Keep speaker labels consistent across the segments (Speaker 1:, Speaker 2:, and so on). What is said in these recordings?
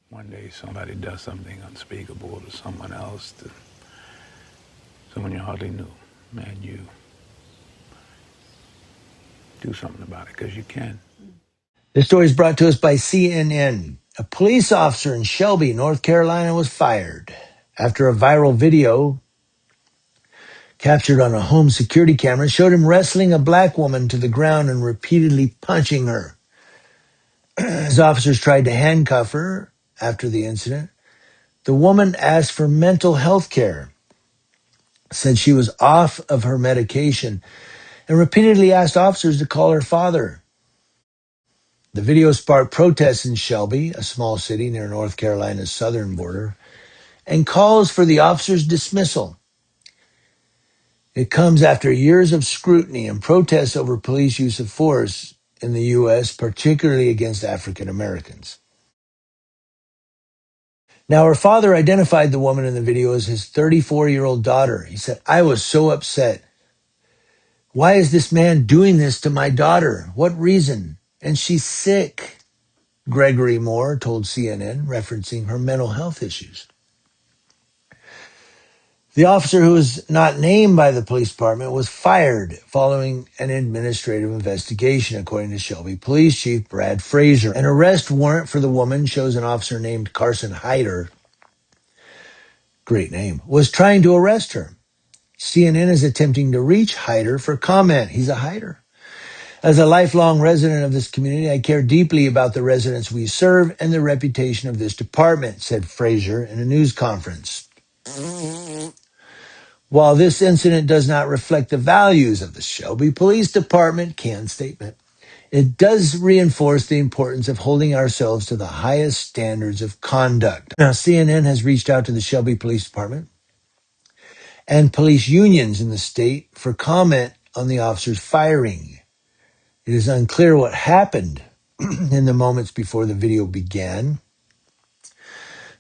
Speaker 1: one day somebody does something unspeakable to someone else, to someone you hardly knew, and you do something about it because you can.
Speaker 2: This story is brought to us by CNN. A police officer in Shelby, North Carolina, was fired after a viral video captured on a home security camera showed him wrestling a black woman to the ground and repeatedly punching her. As officers tried to handcuff her after the incident, the woman asked for mental health care, said she was off of her medication, and repeatedly asked officers to call her father. The video sparked protests in Shelby, a small city near North Carolina's southern border, and calls for the officer's dismissal. It comes after years of scrutiny and protests over police use of force in the U.S., particularly against African Americans. Now, her father identified the woman in the video as his 34-year-old daughter. He said, "I was so upset. Why is this man doing this to my daughter? What reason? And she's sick," Gregory Moore told CNN, referencing her mental health issues. The officer, who was not named by the police department, was fired following an administrative investigation, according to Shelby Police Chief Brad Frazier. An arrest warrant for the woman shows an officer named Karson Hyder, great name, was trying to arrest her. CNN is attempting to reach Hyder for comment. He's a Hyder. "As a lifelong resident of this community, I care deeply about the residents we serve and the reputation of this department," said Frazier in a news conference. While this incident does not reflect the values of the Shelby Police Department, canned statement, it does reinforce the importance of holding ourselves to the highest standards of conduct. Now, CNN has reached out to the Shelby Police Department and police unions in the state for comment on the officer's firing. It is unclear what happened in the moments before the video began.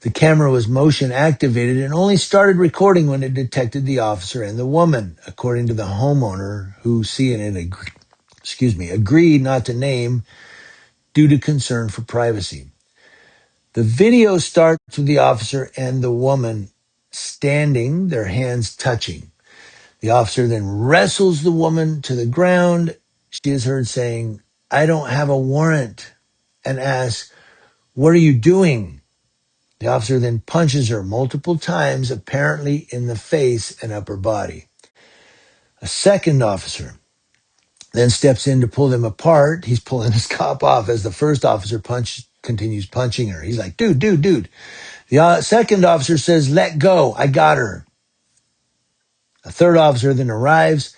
Speaker 2: The camera was motion activated and only started recording when it detected the officer and the woman, according to the homeowner, who CNN agreed not to name due to concern for privacy. The video starts with the officer and the woman standing, their hands touching. The officer then wrestles the woman to the ground. She is heard saying, "I don't have a warrant," and asks, "What are you doing?" The officer then punches her multiple times, apparently in the face and upper body. A second officer then steps in to pull them apart. He's pulling his cop off as the first officer continues punching her. He's like, dude. The second officer says, "Let go. I got her." A third officer then arrives,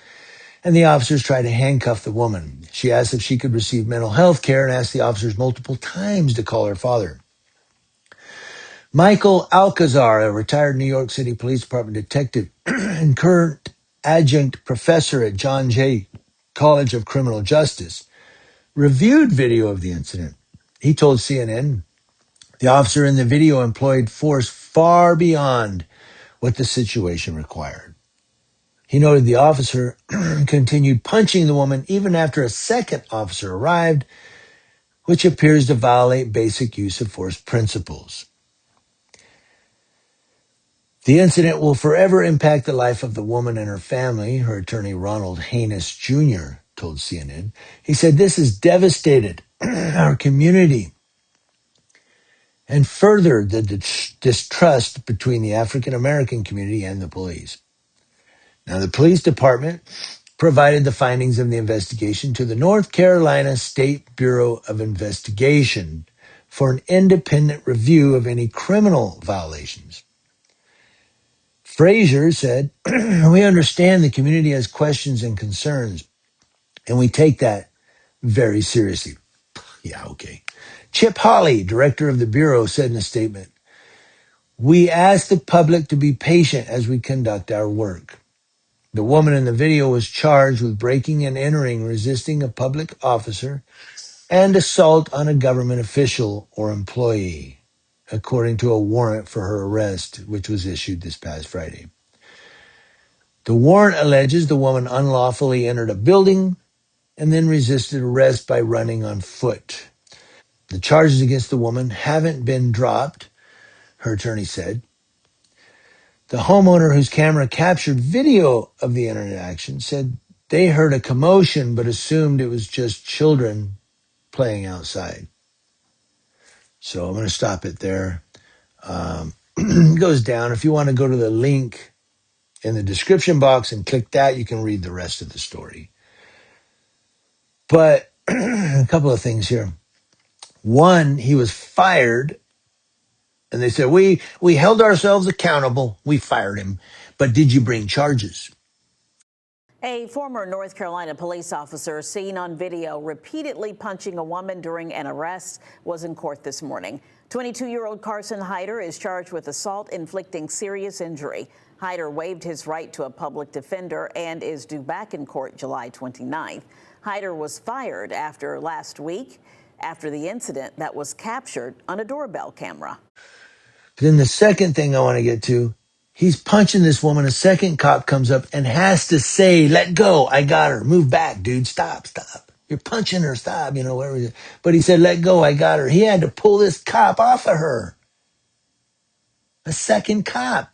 Speaker 2: and the officers try to handcuff the woman. She asks if she could receive mental health care and asks the officers multiple times to call her father. Michael Alcazar, a retired New York City Police Department detective and current adjunct professor at John Jay College of Criminal Justice, reviewed video of the incident. He told CNN the officer in the video employed force far beyond what the situation required. He noted the officer continued punching the woman even after a second officer arrived, which appears to violate basic use of force principles. The incident will forever impact the life of the woman and her family, her attorney Ronald Haynes Jr. told CNN. He said, "This has devastated our community and furthered the distrust between the African American community and the police." Now, the police department provided the findings of the investigation to the North Carolina State Bureau of Investigation for an independent review of any criminal violations. Frazier said, "We understand the community has questions and concerns, and we take that very seriously." Yeah, okay. Chip Hawley, director of the Bureau, said in a statement, "We ask the public to be patient as we conduct our work." The woman in the video was charged with breaking and entering, resisting a public officer, and assault on a government official or employee, according to a warrant for her arrest, which was issued this past Friday. The warrant alleges the woman unlawfully entered a building and then resisted arrest by running on foot. The charges against the woman haven't been dropped, her attorney said. The homeowner whose camera captured video of the interaction said they heard a commotion but assumed it was just children playing outside. So I'm going to stop it there. It goes down. If you want to go to the link in the description box and click that, you can read the rest of the story. But a couple of things here. One, he was fired, and they said, we held ourselves accountable. We fired him. But did you bring charges?
Speaker 3: A former North Carolina police officer seen on video repeatedly punching a woman during an arrest was in court this morning. 22-year-old Karson Hyder is charged with assault inflicting serious injury. Hyder waived his right to a public defender and is due back in court July 29th. Hyder was fired after last week after the incident that was captured on a doorbell camera.
Speaker 2: Then the second thing I want to get to, he's punching this woman. A second cop comes up and has to say, let go. I got her. Move back, dude. Stop. You're punching her. Stop. Whatever. But he said, let go. I got her. He had to pull this cop off of her. A second cop.